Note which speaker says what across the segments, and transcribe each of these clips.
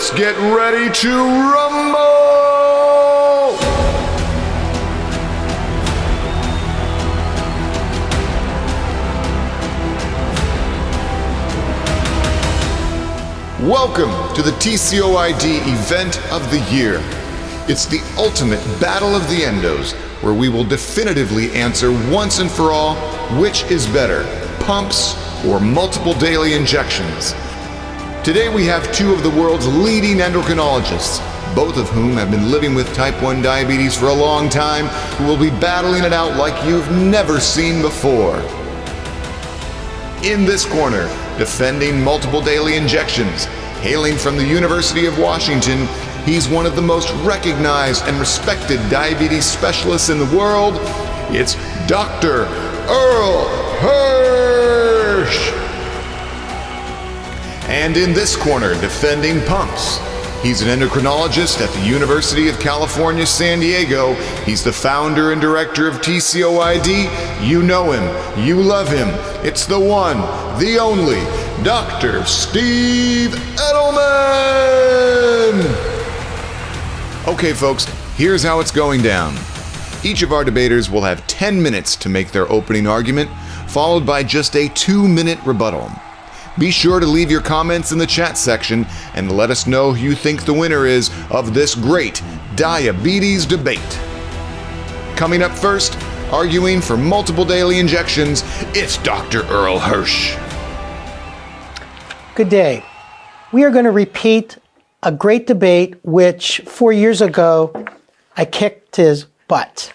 Speaker 1: Let's get ready to rumble! Welcome to the TCOYD event of the year. It's the ultimate battle of the endos, where we will definitively answer once and for all which is better, pumps or multiple daily injections. Today we have two of the world's leading endocrinologists, both of whom have been living with type 1 diabetes for a long time, who will be battling it out like you've never seen before. In this corner, defending multiple daily injections, hailing from the University of Washington, he's one of the most recognized and respected diabetes specialists in the world. It's Dr. Earl Hirsch. And in this corner, defending pumps, he's an endocrinologist at the University of California, San Diego. He's the founder and director of TCOYD. You know him, you love him. It's the one, the only, Dr. Steve Edelman! Okay folks, here's how it's going down. Each of our debaters will have 10 minutes to make their opening argument, followed by just a 2-minute rebuttal. Be sure to leave your comments in the chat section and let us know who you think the winner is of this great diabetes debate. Coming up first, arguing for multiple daily injections, it's Dr. Earl Hirsch.
Speaker 2: Good day. We are going to repeat a great debate which 4 years ago I kicked his butt.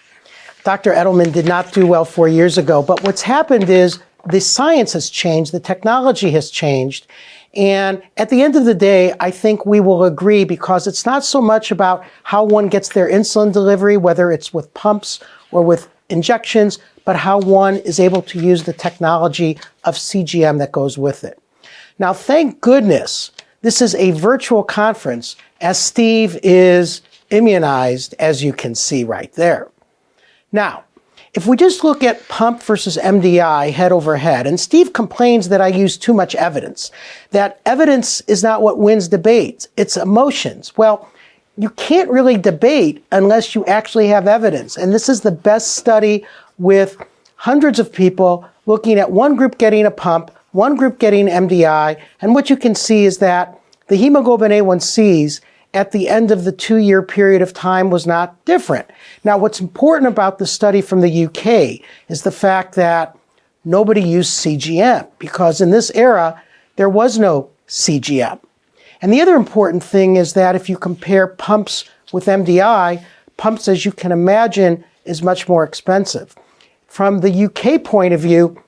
Speaker 2: Dr. Edelman did not do well 4 years ago, but what's happened is the science has changed, the technology has changed, and at the end of the day, I think we will agree, because it's not so much about how one gets their insulin delivery, whether it's with pumps or with injections, but how one is able to use the technology of CGM that goes with it. Now, thank goodness, this is a virtual conference, as Steve is immunized, as you can see right there. Now, if we just look at pump versus MDI head over head, and Steve complains that I use too much evidence, that evidence is not what wins debates, it's emotions. Well, you can't really debate unless you actually have evidence. And this is the best study with hundreds of people looking at one group getting a pump, one group getting MDI, and what you can see is that the hemoglobin A1Cs at the end of the 2-year period of time was not different. Now, what's important about the study from the UK is the fact that nobody used CGM, because in this era, there was no CGM. And the other important thing is that if you compare pumps with MDI, pumps, as you can imagine, is much more expensive. From the UK point of view,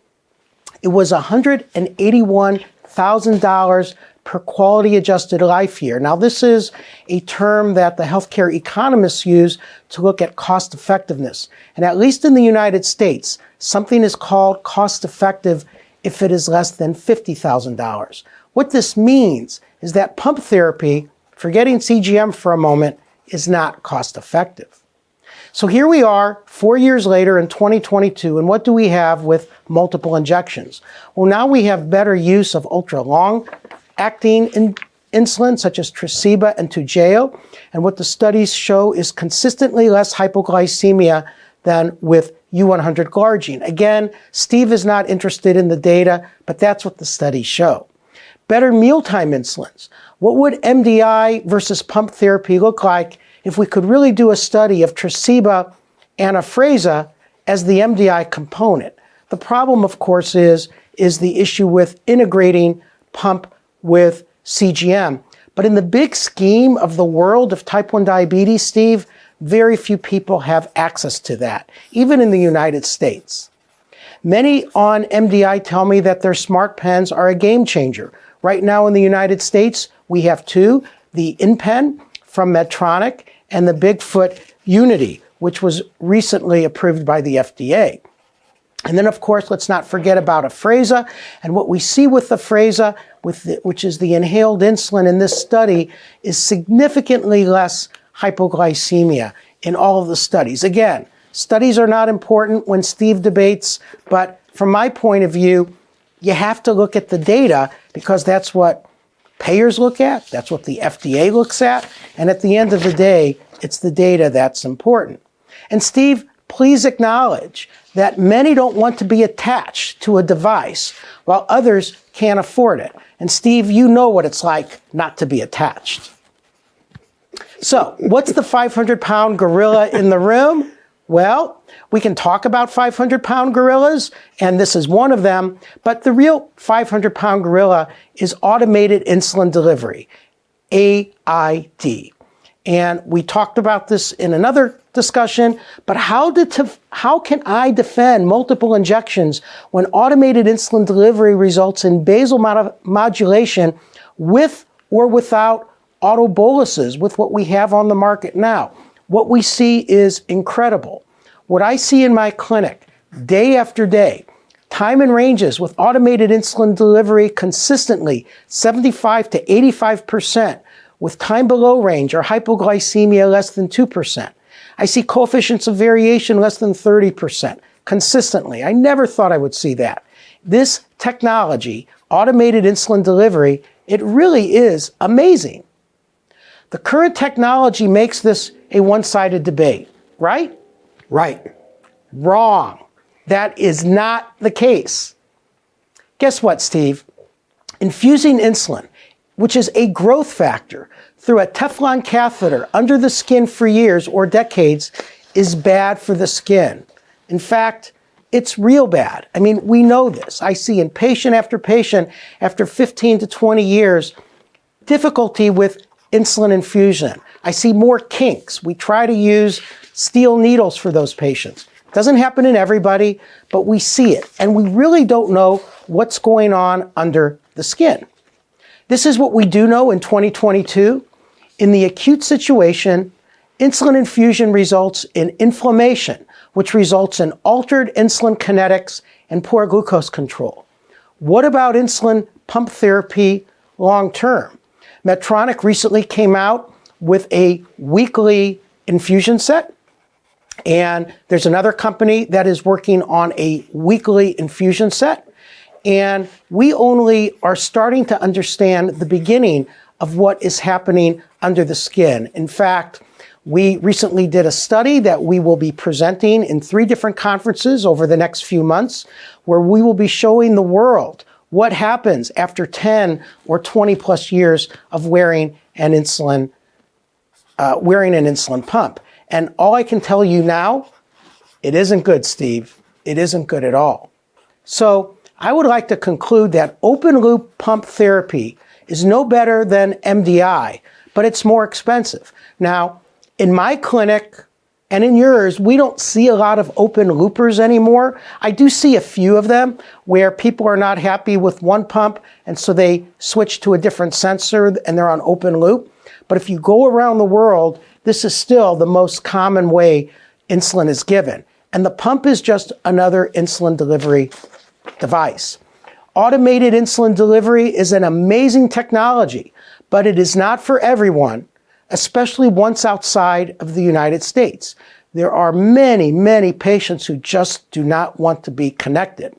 Speaker 2: it was $181,000 per quality adjusted life year. Now, this is a term that the healthcare economists use to look at cost effectiveness. And at least in the United States, something is called cost effective if it is less than $50,000. What this means is that pump therapy, forgetting CGM for a moment, is not cost effective. So here we are 4 years later in 2022, and what do we have with multiple injections? Well, now we have better use of ultra long acting insulin such as Tresiba and Toujeo, and what the studies show is consistently less hypoglycemia than with U100 glargine. Again, Steve is not interested in the data, but that's what the studies show. Better mealtime insulins. What would MDI versus pump therapy look like if we could really do a study of Tresiba and Afrezza as the MDI component? The problem, of course, is the issue with integrating pump with CGM. But in the big scheme of the world of type 1 diabetes, Steve, very few people have access to that, even in the United States. Many on MDI tell me that their smart pens are a game changer. Right now in the United States, we have two, the InPen from Medtronic and the Bigfoot Unity, which was recently approved by the FDA. And then, of course, let's not forget about Afrezza. And what we see with Afrezza, which is the inhaled insulin in this study, is significantly less hypoglycemia in all of the studies. Again, studies are not important when Steve debates, but from my point of view, you have to look at the data because that's what payers look at, that's what the FDA looks at, and at the end of the day, it's the data that's important. And Steve, please acknowledge that many don't want to be attached to a device while others can't afford it. And Steve, you know what it's like not to be attached. So, what's the 500-pound gorilla in the room? Well, we can talk about 500-pound gorillas, and this is one of them, but the real 500-pound gorilla is automated insulin delivery, AID. And we talked about this in another discussion, but how can I defend multiple injections when automated insulin delivery results in basal modulation with or without autoboluses, with what we have on the market now? What we see is incredible. What I see in my clinic, day after day, time and ranges with automated insulin delivery consistently 75 to 85%, with time below range or hypoglycemia less than 2%. I see coefficients of variation less than 30% consistently. I never thought I would see that. This technology, automated insulin delivery, it really is amazing. The current technology makes this a one-sided debate, right? Right. Wrong. That is not the case. Guess what, Steve? Infusing insulin, which is a growth factor, through a Teflon catheter under the skin for years or decades is bad for the skin. In fact, it's real bad. I mean, we know this. I see in patient after 15 to 20 years, difficulty with insulin infusion. I see more kinks. We try to use steel needles for those patients. It doesn't happen in everybody, but we see it. And we really don't know what's going on under the skin. This is what we do know in 2022. In the acute situation, insulin infusion results in inflammation, which results in altered insulin kinetics and poor glucose control. What about insulin pump therapy long term? Medtronic recently came out with a weekly infusion set, and there's another company that is working on a weekly infusion set, and we only are starting to understand the beginning of what is happening under the skin. In fact, we recently did a study that we will be presenting in 3 different conferences over the next few months, where we will be showing the world what happens after 10 or 20 plus years of wearing an insulin pump. And all I can tell you now, it isn't good, Steve. It isn't good at all. So I would like to conclude that open loop pump therapy is no better than MDI, but it's more expensive. Now, in my clinic and in yours, we don't see a lot of open loopers anymore. I do see a few of them where people are not happy with one pump, and so they switch to a different sensor and they're on open loop. But if you go around the world, this is still the most common way insulin is given. And the pump is just another insulin delivery device. Automated insulin delivery is an amazing technology, but it is not for everyone, especially once outside of the United States. There are many, many patients who just do not want to be connected.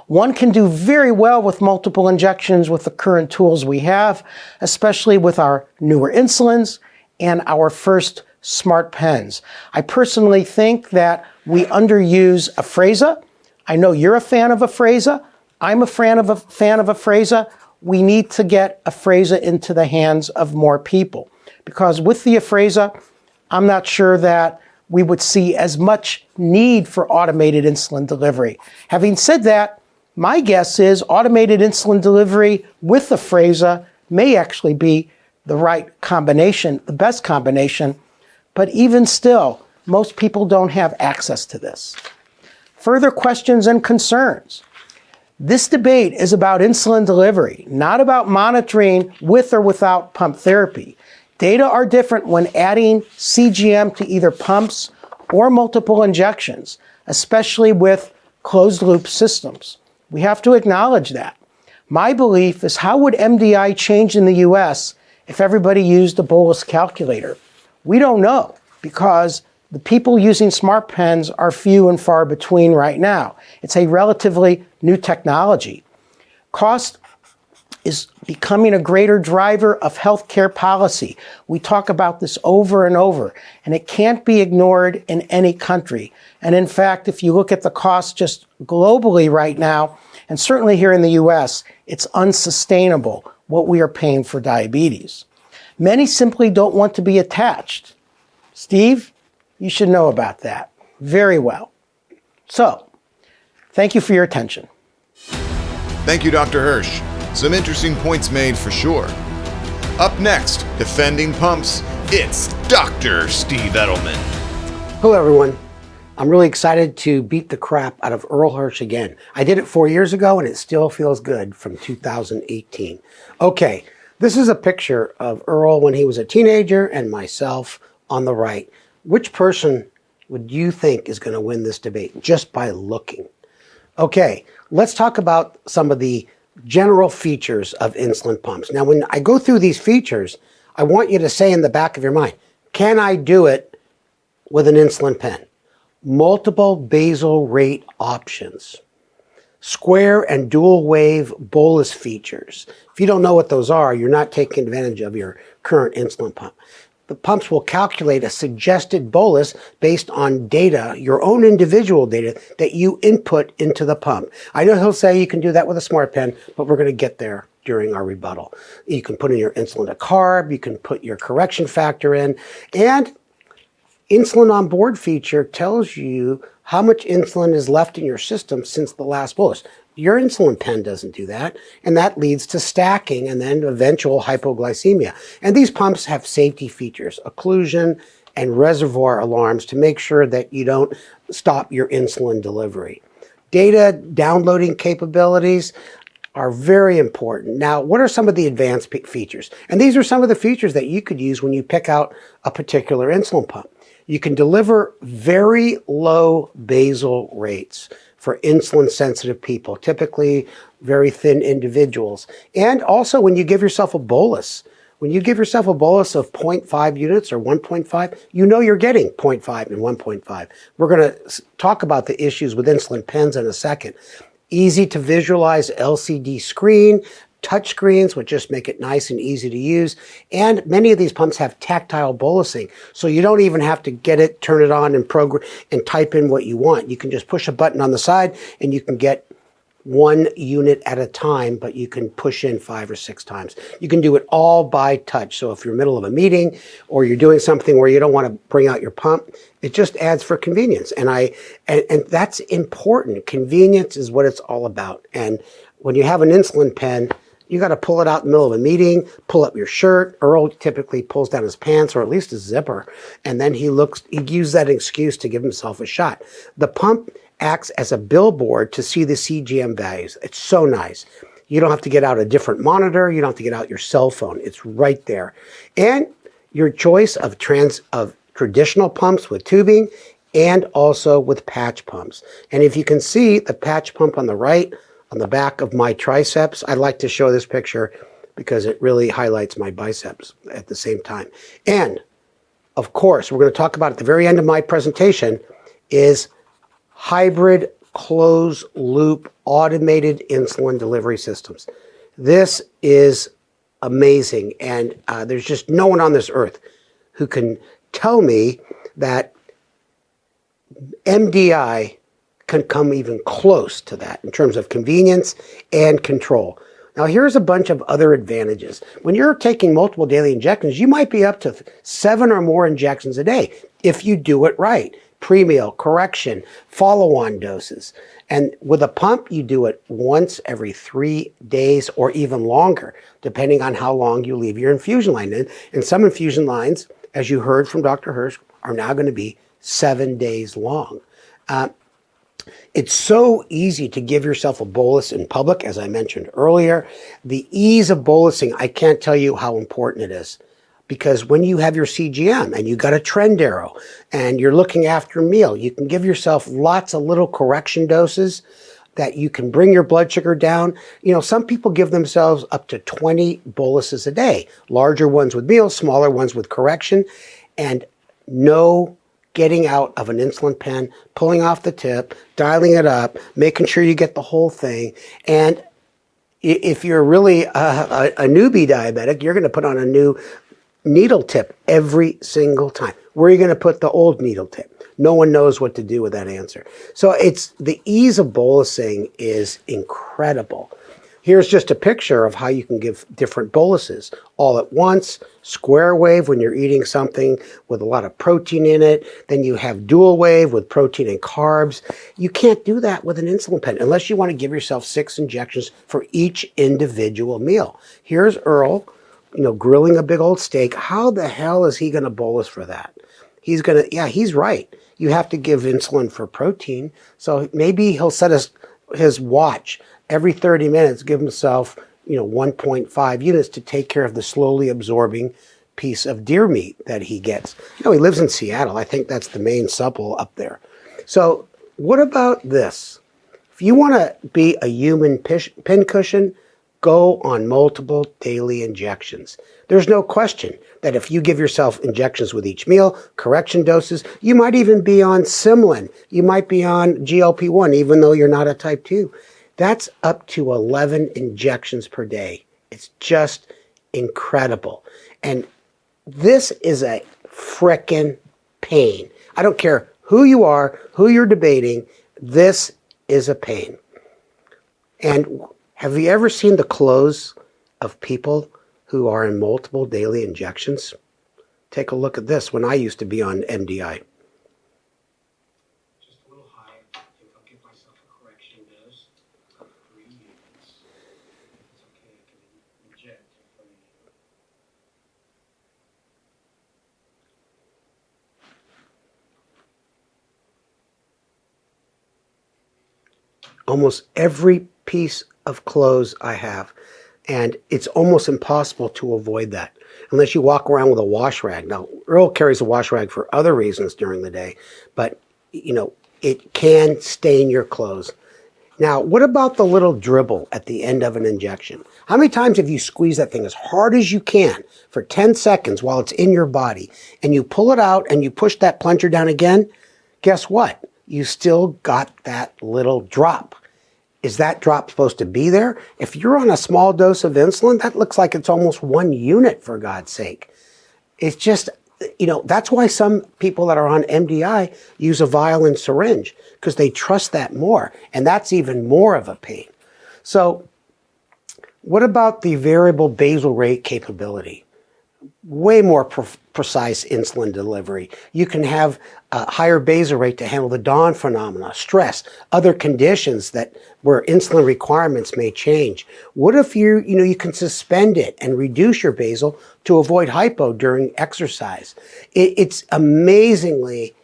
Speaker 2: One can do very well with multiple injections with the current tools we have, especially with our newer insulins and our first smart pens. I personally think that we underuse Afrezza. I know you're a fan of Afrezza. I'm a fan of Afrezza. We need to get Afrezza into the hands of more people, because with the Afrezza, I'm not sure that we would see as much need for automated insulin delivery. Having said that, my guess is automated insulin delivery with Afrezza may actually be the right combination, the best combination, but even still, most people don't have access to this. Further questions and concerns. This debate is about insulin delivery, not about monitoring with or without pump therapy. Data are different when adding CGM to either pumps or multiple injections, especially with closed-loop systems. We have to acknowledge that. My belief is, how would MDI change in the US if everybody used a bolus calculator? We don't know, because the people using smart pens are few and far between right now. It's a relatively new technology. Cost is becoming a greater driver of healthcare policy. We talk about this over and over, and it can't be ignored in any country. And in fact, if you look at the costs just globally right now, and certainly here in the US, it's unsustainable what we are paying for diabetes. Many simply don't want to be attached. Steve, you should know about that very well. So, thank you for your attention.
Speaker 1: Thank you, Dr. Hirsch. Some interesting points made for sure. Up next, defending pumps, it's Dr. Steve Edelman.
Speaker 3: Hello, everyone. I'm really excited to beat the crap out of Earl Hirsch again. I did it 4 years ago, and it still feels good from 2018. Okay, this is a picture of Earl when he was a teenager and myself on the right. Which person would you think is going to win this debate just by looking? Okay, let's talk about some of the general features of insulin pumps. Now, when I go through these features, I want you to say in the back of your mind, can I do it with an insulin pen? Multiple basal rate options, square and dual wave bolus features. If you don't know what those are, you're not taking advantage of your current insulin pump. The pumps will calculate a suggested bolus based on data, your own individual data that you input into the pump. I know he'll say you can do that with a smart pen, but we're going to get there during our rebuttal. You can put in your insulin to carb, you can put your correction factor in, and insulin on board feature tells you how much insulin is left in your system since the last bolus. Your insulin pen doesn't do that, and that leads to stacking and then eventual hypoglycemia. And these pumps have safety features, occlusion and reservoir alarms to make sure that you don't stop your insulin delivery. Data downloading capabilities are very important. Now, what are some of the advanced features? And these are some of the features that you could use when you pick out a particular insulin pump. You can deliver very low basal rates for insulin-sensitive people, typically very thin individuals. And also when you give yourself a bolus, when you give yourself a bolus of 0.5 units or 1.5, you know you're getting 0.5 and 1.5. We're going to talk about the issues with insulin pens in a second. Easy to visualize LCD screen, touch screens, which just make it nice and easy to use. And many of these pumps have tactile bolusing, so you don't even have to get it, turn it on, and program and type in what you want. You can just push a button on the side, and you can get 1 unit at a time, but you can push in 5 or 6 times. You can do it all by touch. So if you're in the middle of a meeting or you're doing something where you don't want to bring out your pump, it just adds for convenience. And that's important. Convenience is what it's all about. And when you have an insulin pen, you got to pull it out in the middle of a meeting, pull up your shirt. Earl typically pulls down his pants or at least his zipper, and then he uses that excuse to give himself a shot. The pump acts as a billboard to see the CGM values. It's so nice. You don't have to get out a different monitor. You don't have to get out your cell phone. It's right there. And your choice of traditional pumps with tubing and also with patch pumps. And if you can see the patch pump on the right, on the back of my triceps, I like to show this picture because it really highlights my biceps at the same time. And of course, we're going to talk about at the very end of my presentation is hybrid closed loop automated insulin delivery systems. This is amazing. And there's just no one on this earth who can tell me that MDI can come even close to that in terms of convenience and control. Now, here's a bunch of other advantages. When you're taking multiple daily injections, you might be up to 7 or more injections a day if you do it right. Pre-meal, correction, follow-on doses. And with a pump, you do it once every 3 days or even longer, depending on how long you leave your infusion line in. And some infusion lines, as you heard from Dr. Hirsch, are now going to be 7 days long. It's so easy to give yourself a bolus in public, as I mentioned earlier. The ease of bolusing, I can't tell you how important it is. Because when you have your CGM and you got a trend arrow and you're looking after a meal, you can give yourself lots of little correction doses that you can bring your blood sugar down. You know, some people give themselves up to 20 boluses a day, larger ones with meals, smaller ones with correction, and no getting out of an insulin pen, pulling off the tip, dialing it up, making sure you get the whole thing. And If you're really a newbie diabetic, you're going to put on a new needle tip every single time. Where are you going to put the old needle tip? No one knows what to do with that answer. So it's the ease of bolusing is incredible. Here's just a picture of how you can give different boluses all at once. Square wave when you're eating something with a lot of protein in it. Then you have dual wave with protein and carbs. You can't do that with an insulin pen unless you want to give yourself 6 injections for each individual meal. Here's Earl, grilling a big old steak. How the hell is he going to bolus for that? Yeah, he's right. You have to give insulin for protein. So maybe he'll set his watch every 30 minutes, give himself, 1.5 units to take care of the slowly absorbing piece of deer meat that he gets. He lives in Seattle. I think that's the main supple up there. So what about this? If you want to be a human pincushion, go on multiple daily injections. There's no question that if you give yourself injections with each meal, correction doses, you might even be on Symlin. You might be on GLP-1, even though you're not a type 2. That's up to 11 injections per day. It's just incredible. And this is a frickin' pain. I don't care who you are, who you're debating, this is a pain. And have you ever seen the clothes of people who are in multiple daily injections? Take a look at this when I used to be on MDI.
Speaker 4: Just a little high. I think I'll give myself a correction dose of 3 units. It's okay, I can inject in front of you.
Speaker 3: Almost every piece of clothes I have, and it's almost impossible to avoid that unless you walk around with a wash rag. Now, Earl carries a wash rag for other reasons during the day, but it can stain your clothes. Now, what about the little dribble at the end of an injection? How many times have you squeezed that thing as hard as you can for 10 seconds while it's in your body, and you pull it out and you push that plunger down again? Guess what? You still got that little drop. Is that drop supposed to be there? If you're on a small dose of insulin, that looks like it's almost 1 unit, for God's sake. It's just, that's why some people that are on MDI use a vial and syringe, because they trust that more. And that's even more of a pain. So what about the variable basal rate capability? Way more precise insulin delivery. You can have a higher basal rate to handle the dawn phenomena, stress, other conditions where insulin requirements may change. What if you can suspend it and reduce your basal to avoid hypo during exercise? It's amazingly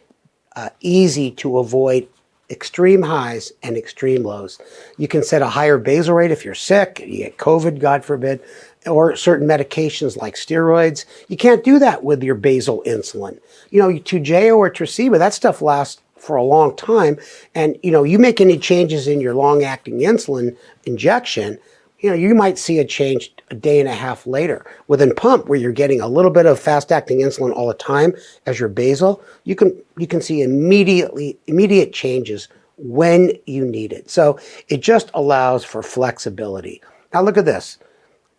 Speaker 3: easy to avoid extreme highs and extreme lows. You can set a higher basal rate if you're sick, you get COVID, God forbid, or certain medications like steroids. You can't do that with your basal insulin. Toujeo or Tresiba, that stuff lasts for a long time. And, you make any changes in your long-acting insulin injection, you might see a change a day and a half later. Within pump, where you're getting a little bit of fast-acting insulin all the time as your basal, you can see immediate changes when you need it. So it just allows for flexibility. Now look at this.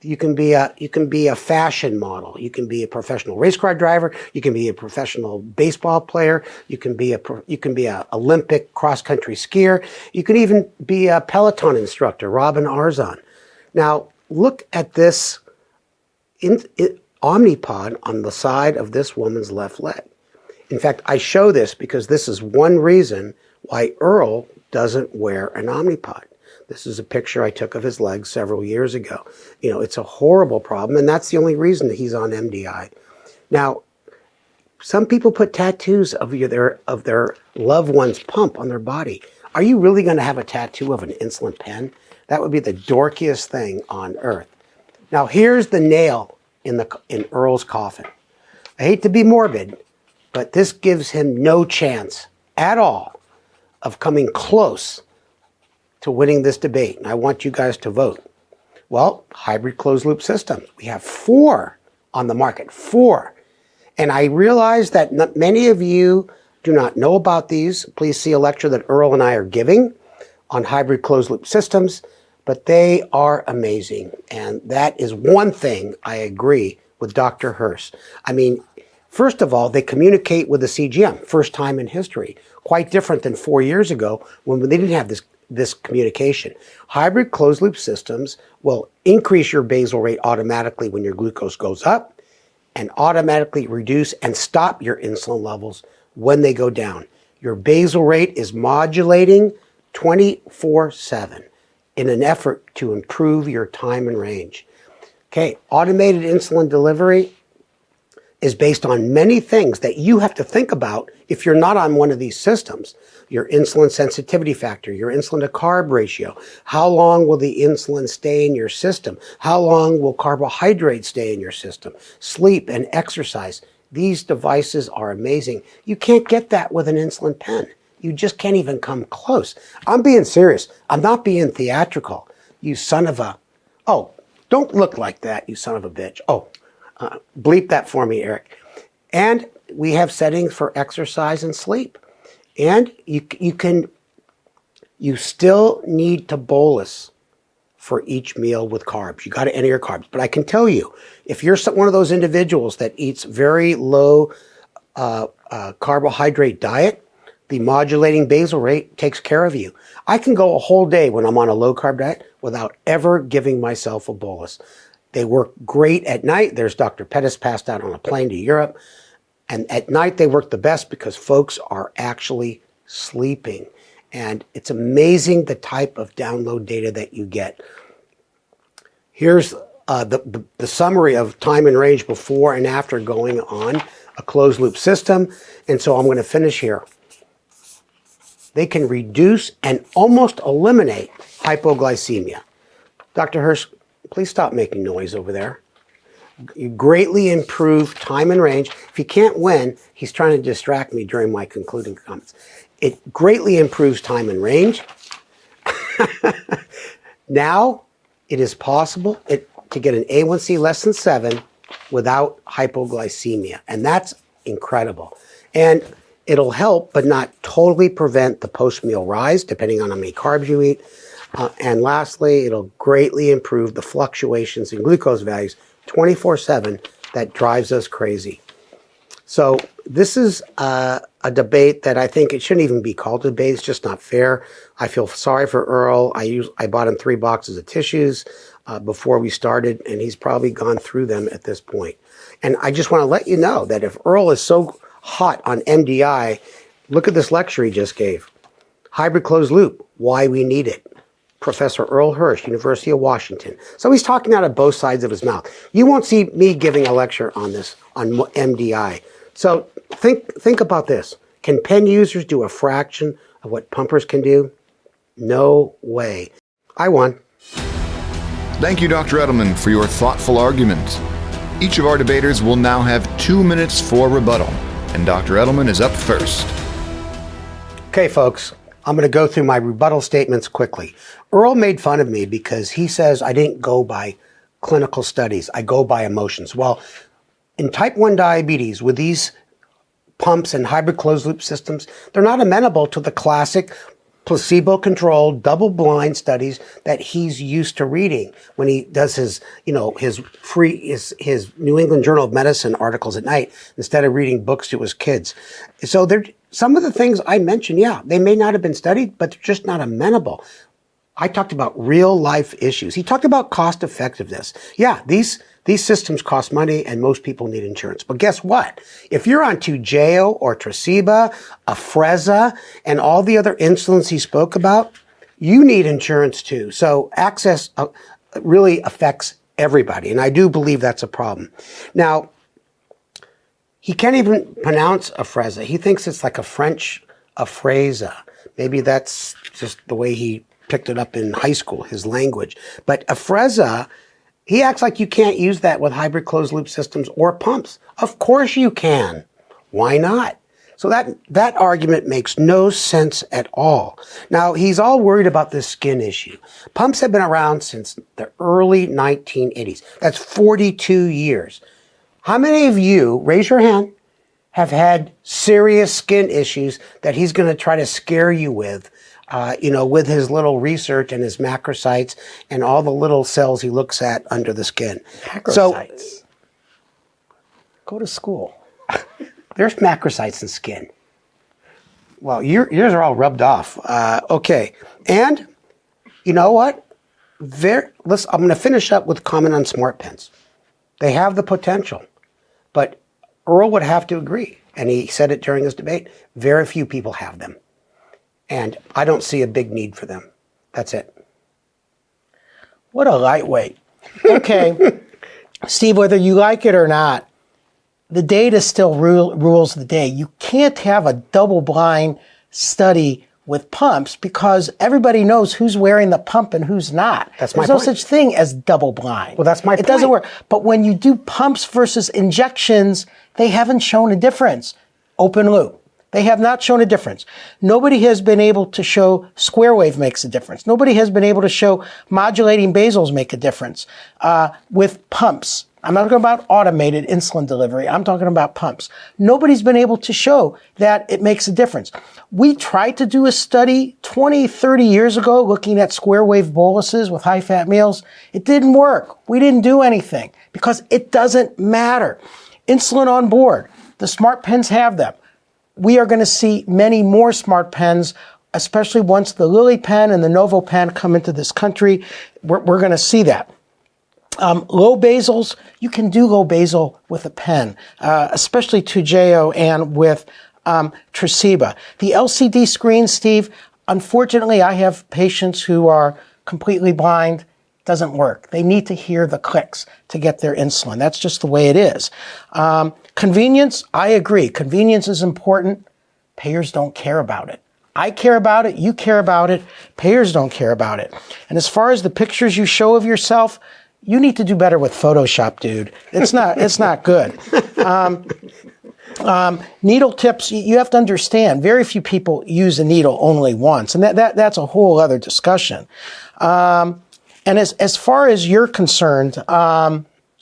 Speaker 3: You can be a fashion model. You can be a professional race car driver. You can be a professional baseball player. You can be a Olympic cross country skier. You can even be a Peloton instructor, Robin Arzon. Now look at this Omnipod on the side of this woman's left leg. In fact, I show this because this is one reason why Earl doesn't wear an Omnipod. This is a picture I took of his legs several years ago. It's a horrible problem, and that's the only reason that he's on MDI. Now, some people put tattoos of their loved one's pump on their body. Are you really going to have a tattoo of an insulin pen? That would be the dorkiest thing on earth. Now, here's the nail in Earl's coffin. I hate to be morbid, but this gives him no chance at all of coming close to winning this debate, and I want you guys to vote. Well, hybrid closed loop systems. We have 4 on the market, 4. And I realize that many of you do not know about these. Please see a lecture that Earl and I are giving on hybrid closed loop systems. but they are amazing. And that is one thing I agree with Dr. Hirsch. I mean, first of all, they communicate with the CGM, first time in history. Quite different than 4 years ago when they didn't have this communication. Hybrid closed loop systems will increase your basal rate automatically when your glucose goes up and automatically reduce and stop your insulin levels when they go down. Your basal rate is modulating 24/7 in an effort to improve your time and range. Okay, automated insulin delivery is based on many things that you have to think about if you're not on one of these systems. Your insulin sensitivity factor, your insulin to carb ratio, how long will the insulin stay in your system, how long will carbohydrates stay in your system, sleep and exercise. These devices are amazing. You can't get that with an insulin pen. You just can't even come close. I'm being serious. I'm not being theatrical. You son of a... Oh, don't look like that, you son of a bitch. Oh, bleep that for me, Eric. And we have settings for exercise and sleep. And you still need to bolus for each meal with carbs. You got to enter your carbs. But I can tell you, if you're one of those individuals that eats very low carbohydrate diet, the modulating basal rate takes care of you. I can go a whole day when I'm on a low carb diet without ever giving myself a bolus. They work great at night. There's Dr. Pettis passed out on a plane to Europe. And at night they work the best because folks are actually sleeping. And it's amazing the type of download data that you get. Here's the summary of time and range before and after going on a closed loop system. And so I'm going to finish here. They can reduce and almost eliminate hypoglycemia. Dr. Hirsch, please stop making noise over there. You greatly improve time and range. If you can't win, he's trying to distract me during my concluding comments. It greatly improves time and range. Now, it is possible to get an A1C less than 7 without hypoglycemia, and that's incredible. And it'll help, but not totally prevent the post-meal rise, depending on how many carbs you eat. And lastly, it'll greatly improve the fluctuations in glucose values 24/7 that drives us crazy. So this is a debate that I think it shouldn't even be called a debate. It's just not fair. I feel sorry for Earl. I bought him 3 boxes of tissues before we started, and he's probably gone through them at this point. And I just want to let you know that if Earl is so hot on MDI, look at this lecture he just gave. Hybrid closed loop, why we need it. Professor Earl Hirsch, University of Washington. So he's talking out of both sides of his mouth. You won't see me giving a lecture on this, on MDI. So think about this. Can pen users do a fraction of what pumpers can do? No way. I won.
Speaker 1: Thank you, Dr. Edelman, for your thoughtful argument. Each of our debaters will now have 2 minutes for rebuttal, and Dr. Edelman is up first.
Speaker 3: Okay, folks. I'm going to go through my rebuttal statements quickly. Earl made fun of me because he says I didn't go by clinical studies. I go by emotions. Well, in type 1 diabetes, with these pumps and hybrid closed loop systems, they're not amenable to the classic placebo-controlled, double-blind studies that he's used to reading when he does his New England Journal of Medicine articles at night instead of reading books to his kids. So some of the things I mentioned, yeah, they may not have been studied, but they're just not amenable. I talked about real-life issues. He talked about cost-effectiveness. Yeah, these systems cost money, and most people need insurance. But guess what? If you're on Toujeo or Tresiba, Afrezza, and all the other insulins he spoke about, you need insurance too. So access really affects everybody, and I do believe that's a problem. Now, he can't even pronounce Afrezza. He thinks it's like a French Afrezza. Maybe that's just the way he picked it up in high school, his language. But Afrezza, he acts like you can't use that with hybrid closed loop systems or pumps. Of course you can. Why not? So that argument makes no sense at all. Now, he's all worried about this skin issue. Pumps have been around since the early 1980s. That's 42 years. How many of you, raise your hand, have had serious skin issues that he's going to try to scare you with with his little research and his macrocytes and all the little cells he looks at under the skin.
Speaker 2: Macrocytes. Go to school.
Speaker 3: There's macrocytes in skin. Well, yours are all rubbed off. Okay. And you know what? I'm going to finish up with comment on smart pens. They have the potential, but Earl would have to agree, and he said it during his debate, very few people have them. And I don't see a big need for them. That's it.
Speaker 2: What a lightweight. Okay. Steve, whether you like it or not, the data still rules the day. You can't have a double-blind study with pumps because everybody knows who's wearing the pump and who's not.
Speaker 3: That's my
Speaker 2: There's no
Speaker 3: point.
Speaker 2: such thing as double-blind.
Speaker 3: Well, that's my point.
Speaker 2: It doesn't work. But when you do pumps versus injections, they haven't shown a difference. Open loop. They have not shown a difference. Nobody has been able to show square wave makes a difference. Nobody has been able to show modulating basals make a difference with pumps. I'm not talking about automated insulin delivery. I'm talking about pumps. Nobody's been able to show that it makes a difference. We tried to do a study 20, 30 years ago looking at square wave boluses with high-fat meals. It didn't work. We didn't do anything because it doesn't matter. Insulin on board. The smart pens have them. We are going to see many more smart pens, especially once the Lilly pen and the Novo pen come into this country. We're going to see that. Low basals, you can do low basal with a pen, especially Toujeo and with Tresiba. The LCD screen, Steve, unfortunately, I have patients who are completely blind. Doesn't work. They need to hear the clicks to get their insulin. That's just the way it is. Convenience, I agree. Convenience is important. Payers don't care about it. I care about it. You care about it. Payers don't care about it. And as far as the pictures you show of yourself, you need to do better with Photoshop, dude. It's not good. Needle tips, you have to understand, very few people use a needle only once, and that's a whole other discussion. And as far as you're concerned,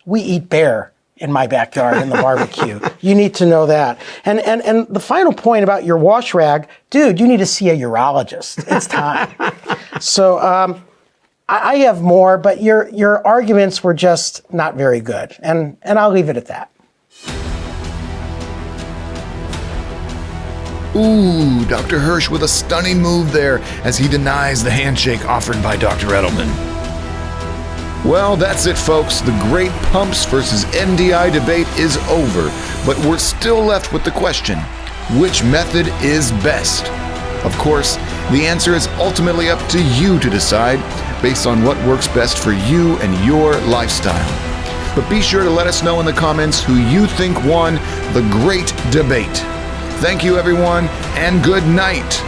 Speaker 2: we eat bear in my backyard in the barbecue. You need to know that. And the final point about your wash rag, dude, you need to see a urologist. It's time. So I have more, but your arguments were just not very good. And I'll leave it at that.
Speaker 1: Ooh, Dr. Hirsch with a stunning move there as he denies the handshake offered by Dr. Edelman. Well, that's it, folks. The great pumps versus MDI debate is over, but we're still left with the question, which method is best? Of course, the answer is ultimately up to you to decide based on what works best for you and your lifestyle. But be sure to let us know in the comments who you think won the great debate. Thank you, everyone, and good night.